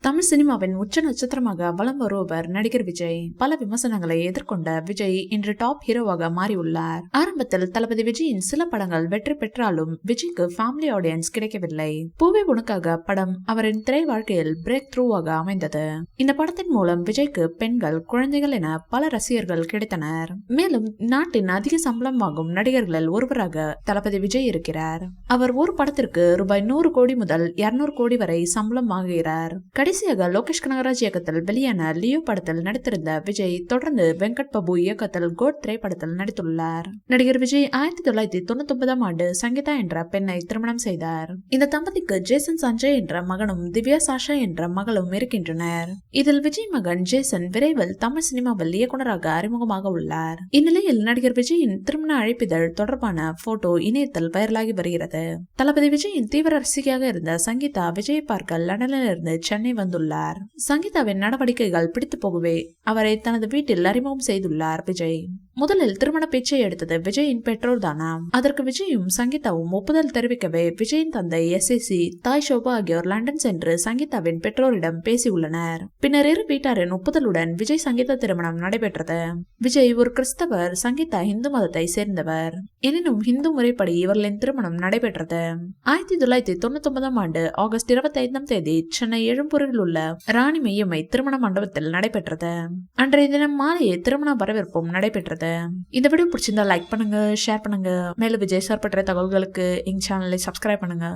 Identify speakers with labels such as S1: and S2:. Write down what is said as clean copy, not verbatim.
S1: தமிழ் சினிமாவின் உச்ச நட்சத்திரமாக வலம் வருபவர் நடிகர் விஜய். பல விமர்சனங்களை எதிர்கொண்ட விஜய் இன்று டாப் ஹீரோவாக மாறியுள்ளார். ஆரம்பத்தில் தளபதி விஜயின் சில படங்கள் வெற்றி பெற்றாலும் விஜய்க்கு ஃபேமிலி ஆடியன்ஸ் கிடைக்கவில்லை. பூவே உனக்காக படம் அவரின் திரை வாழ்க்கையில் பிரேக் த்ரூவாக அமைந்தது. இந்த படத்தின் மூலம் விஜய்க்கு பெண்கள், குழந்தைகள் என பல ரசிகர்கள் கிடைத்தனர். மேலும் நாட்டின் அதிக சம்பளம் வாங்கும் நடிகர்களில் ஒருவராக தளபதி விஜய் இருக்கிறார். அவர் ஒரு படத்திற்கு ரூபாய் 100 கோடி முதல் 200 கோடி வரை சம்பளம் வாங்குகிறார். கடைசியாக லோகேஷ் கனகராஜ் இயக்கத்தில் வெளியான லியோ படத்தில் நடித்திருந்த விஜய் தொடர்ந்து வெங்கட் பிரபு இயக்கத்தில் கோட் திரைப்படத்தில் நடித்துள்ளார். நடிகர் விஜய் 1999ஆம் ஆண்டு சங்கீதா என்ற பெண்ணை திருமணம் செய்தார். இந்த தம்பதிக்கு ஜேசன் சஞ்சய் என்ற மகனும் திவ்யா சாஷா என்ற மகளும் இருக்கின்றனர். இதில் விஜய் மகன் ஜேசன் விரைவில் தமிழ் சினிமாவில் இயக்குநராக அறிமுகமாக உள்ளார். இந்நிலையில் நடிகர் விஜயின் திருமண அழைப்பிதழ் தொடர்பான போட்டோ இணையத்தில் வைரலாகி வருகிறது. தளபதி விஜயின் தீவிர ரசிகையாக இருந்த சங்கீதா விஜயை பார்க்க லண்டனில் இருந்து சென்னை வந்துள்ளார். சங்கீதாவின் நடவடிக்கைகள் பிடித்து போகவே அவரை தனது வீட்டில் அறிமுகம் செய்துள்ளார் விஜய். முதலில் திருமண பேச்சை எடுத்தது விஜயின் பெற்றோர் தானா. அதற்கு விஜயும் சங்கீதாவும் ஒப்புதல் தெரிவிக்கவே விஜயின் தந்தை SAC, தாய் ஷோபா ஆகியோர் லண்டன் சென்று சங்கீதாவின் பெற்றோரிடம் பேசியுள்ளனர். பின்னர் இரு வீட்டாரின் ஒப்புதலுடன் விஜய் சங்கீதா திருமணம் நடைபெற்றது. விஜய் ஒரு கிறிஸ்தவர், சங்கீதா இந்து மதத்தை சேர்ந்தவர். எனினும் இந்து முறைப்படி இவர்களின் திருமணம் நடைபெற்றது. 1999ஆம் ஆண்டு ஆகஸ்ட் 25ஆம் தேதி சென்னை எழும்பூரில் உள்ள ராணி மெய்யம்மை திருமண மண்டபத்தில் நடைபெற்றது. அன்றைய தினம் மாலையே திருமண வரவேற்பும் நடைபெற்றது. இந்த வீடியோ பிடிச்சிருந்தா லைக் பண்ணுங்க, ஷேர் பண்ணுங்க. மேலும் விஜய் சார் பற்றிய தகவல்களுக்கு எங்க சேனலை சப்ஸ்கிரைப் பண்ணுங்க.